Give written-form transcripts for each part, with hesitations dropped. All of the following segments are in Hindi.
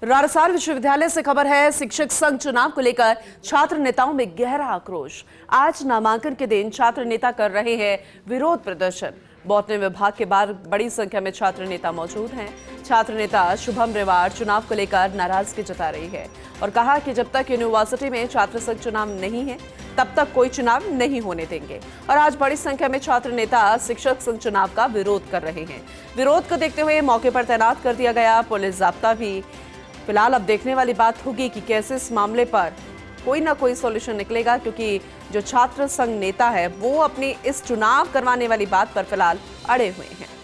राजस्थान विश्वविद्यालय से खबर है, शिक्षक संघ चुनाव को लेकर छात्र नेताओं में गहरा आक्रोश। आज नामांकन के दिन छात्र नेता कर रहे हैं विरोध प्रदर्शन। बॉटनी विभाग के बाहर बड़ी संख्या में छात्र नेता मौजूद हैं। छात्र नेता शुभम रेवाड़ चुनाव को लेकर नाराजगी जता रही है और कहा कि जब तक यूनिवर्सिटी में छात्र संघ चुनाव नहीं है तब तक कोई चुनाव नहीं होने देंगे। और आज बड़ी संख्या में छात्र नेता शिक्षक संघ चुनाव का विरोध कर रहे हैं। विरोध को देखते हुए मौके पर तैनात कर दिया गया पुलिस जाब्ता भी। फिलहाल अब देखने वाली बात होगी कि कैसे इस मामले पर कोई ना कोई सॉल्यूशन निकलेगा, क्योंकि जो छात्र संघ नेता है वो अपनी इस चुनाव करवाने वाली बात पर फिलहाल अड़े हुए हैं।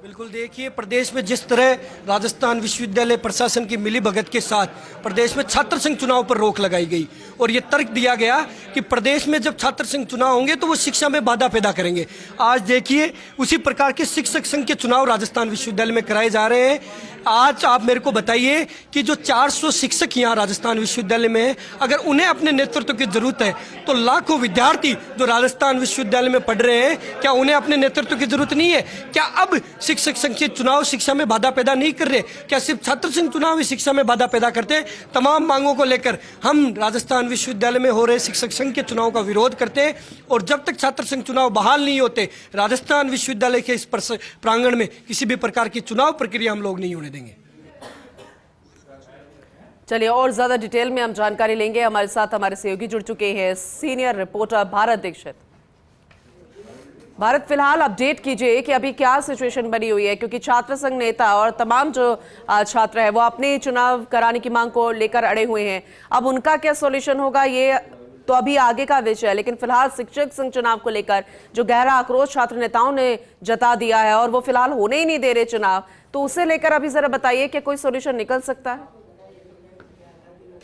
बिल्कुल, देखिए प्रदेश में जिस तरह राजस्थान विश्वविद्यालय प्रशासन की मिलीभगत के साथ प्रदेश में छात्र संघ चुनाव पर रोक लगाई गई और ये तर्क दिया गया कि प्रदेश में जब छात्र संघ चुनाव होंगे तो वो शिक्षा में बाधा पैदा करेंगे। आज देखिए उसी प्रकार के शिक्षक संघ के चुनाव राजस्थान विश्वविद्यालय में कराए जा रहे हैं। आज आप मेरे को बताइए कि जो 400 शिक्षक यहाँ राजस्थान विश्वविद्यालय में हैं, अगर उन्हें अपने नेतृत्व की जरूरत है तो लाखों विद्यार्थी जो राजस्थान विश्वविद्यालय में पढ़ रहे हैं, क्या उन्हें अपने नेतृत्व की जरूरत नहीं है? क्या अब शिक्षक संघ के चुनाव शिक्षा में बाधा पैदा नहीं कर रहे? क्या सिर्फ छात्र संघ चुनाव ही शिक्षा में बाधा पैदा करते हैं? तमाम मांगों को लेकर हम राजस्थान विश्वविद्यालय में हो रहे शिक्षक संघ के चुनाव का विरोध करते हैं और जब तक छात्र संघ चुनाव बहाल नहीं होते राजस्थान विश्वविद्यालय के इस प्रांगण में किसी भी प्रकार की चुनाव प्रक्रिया हम लोग नहीं होने देंगे। चलिए और ज्यादा डिटेल में हम जानकारी लेंगे। हमारे साथ हमारे सहयोगी जुड़ चुके हैं, सीनियर रिपोर्टर भारत दीक्षित। भारत, फिलहाल अपडेट कीजिए कि अभी क्या सिचुएशन बनी हुई है, क्योंकि छात्र संघ नेता और तमाम जो छात्र है वो अपने चुनाव कराने की मांग को लेकर अड़े हुए हैं। अब उनका क्या सॉल्यूशन होगा ये तो अभी आगे का विषय है, लेकिन फिलहाल शिक्षक संघ चुनाव को लेकर जो गहरा आक्रोश छात्र नेताओं ने जता दिया है और वो फिलहाल होने ही नहीं दे रहे चुनाव, तो उसे लेकर अभी जरा बताइए कि कोई सॉल्यूशन निकल सकता है?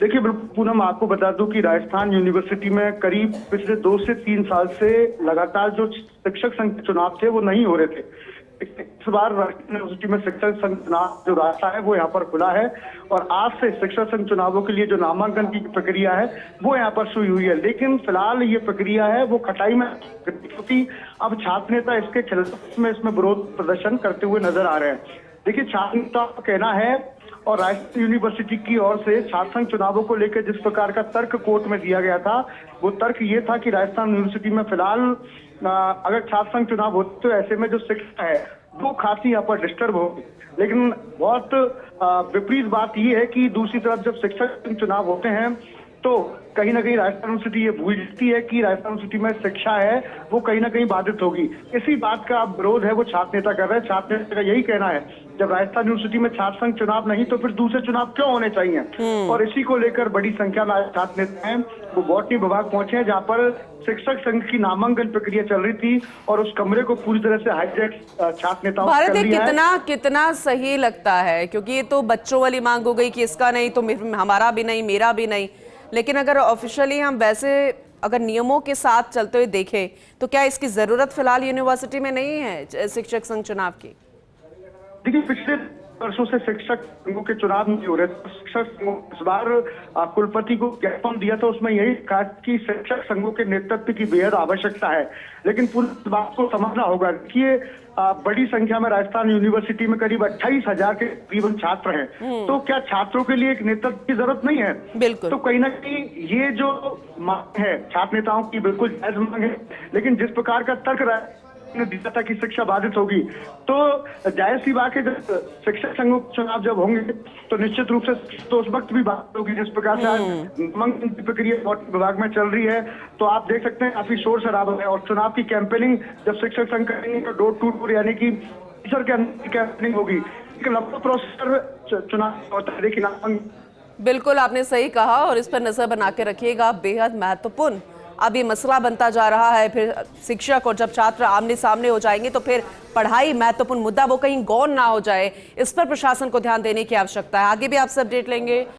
देखिए पूनम, आपको बता दूं कि राजस्थान यूनिवर्सिटी में करीब पिछले 2 से 3 साल से लगातार जो शिक्षक संघ चुनाव थे वो नहीं हो रहे थे। इस बार राजस्थान यूनिवर्सिटी में शिक्षक संघ चुनाव जो रास्ता है वो यहाँ पर खुला है और आज से शिक्षक संघ चुनावों के लिए जो नामांकन की प्रक्रिया है वो यहाँ पर शुरू हुई है। लेकिन फिलहाल ये प्रक्रिया है वो खटाई में, क्योंकि अब छात्र नेता इसके खिलाफ में इसमें विरोध प्रदर्शन करते हुए नजर आ रहे हैं। देखिए, छात्र नेता का कहना है और राजस्थान यूनिवर्सिटी की ओर से छात्र संघ चुनावों को लेकर जिस प्रकार का तर्क कोर्ट में दिया गया था वो तर्क ये था कि राजस्थान यूनिवर्सिटी में फिलहाल अगर छात्र संघ चुनाव होते तो ऐसे में जो शिक्षा है वो खासी यहाँ पर डिस्टर्ब होगी। लेकिन बहुत विपरीत बात ये है कि दूसरी तरफ जब शिक्षक संघ चुनाव होते हैं तो कहीं ना कहीं राजस्थान यूनिवर्सिटी ये भूल जाती है कि राजस्थान यूनिवर्सिटी में शिक्षा है वो कहीं ना कहीं बाधित होगी। इसी बात का विरोध है वो छात्र नेता कर रहे हैं। छात्र नेता का यही कहना है जब राजस्थान यूनिवर्सिटी में छात्र संघ चुनाव नहीं तो फिर दूसरे चुनाव क्यों होने चाहिए। और इसी को लेकर बड़ी संख्या में छात्र नेता हैं वो बॉटनी विभाग पहुंचे हैं, जहाँ पर शिक्षक संघ की नामांकन प्रक्रिया चल रही थी और उस कमरे को पूरी तरह से हाईजैक छात्र नेताओं ने कर लिया है। कितना सही लगता है, क्योंकि ये तो बच्चों वाली मांग हो गई कि इसका नहीं तो हमारा भी नहीं, मेरा भी नहीं। लेकिन अगर ऑफिशियली हम वैसे अगर नियमों के साथ चलते हुए देखें तो क्या इसकी जरूरत फिलहाल यूनिवर्सिटी में नहीं है शिक्षक संघ चुनाव की? देखिए, पिछले वर्षों से शिक्षक संघों के चुनाव नहीं हो रहे थे। शिक्षक इस बार कुलपति को ज्ञापन दिया था, उसमें यही कहा कि शिक्षक संघों के नेतृत्व की बेहद आवश्यकता है। लेकिन पूरी बात को समझना होगा कि बड़ी संख्या में राजस्थान यूनिवर्सिटी में करीब 28,000 के करीबन छात्र हैं, तो क्या छात्रों के लिए एक नेतृत्व की जरूरत नहीं है? बिल्कुल। तो कहीं ना कहीं ये जो मांग है छात्र नेताओं की बिल्कुल जायज मांग है, लेकिन जिस प्रकार का तर्क ने दिया था कि शिक्षा बाधित होगी, तो जाहिर सी बात है जब शिक्षक संघों चुनाव जब होंगे तो निश्चित रूप से तो उस वक्त भी बात होगी। जिस प्रकार से आज नामांकन की प्रक्रिया विभाग में चल रही है तो आप देख सकते हैं काफी शोर शराबा है और चुनाव की कैंपेनिंग जब शिक्षक संघ करेंगे तो डोर टू डोर यानी कि टीचर के अंदर कैंपेनिंग होगी। एक लंबा प्रोसेसर चुनाव होता है। देखिए, नामांकन बिल्कुल आपने सही कहा और इस पर नजर बना के रखिएगा। बेहद महत्वपूर्ण अब ये मसला बनता जा रहा है। फिर शिक्षक और जब छात्र आमने सामने हो जाएंगे तो फिर पढ़ाई महत्वपूर्ण मुद्दा वो कहीं गौन ना हो जाए, इस पर प्रशासन को ध्यान देने की आवश्यकता है। आगे भी आपसे अपडेट लेंगे।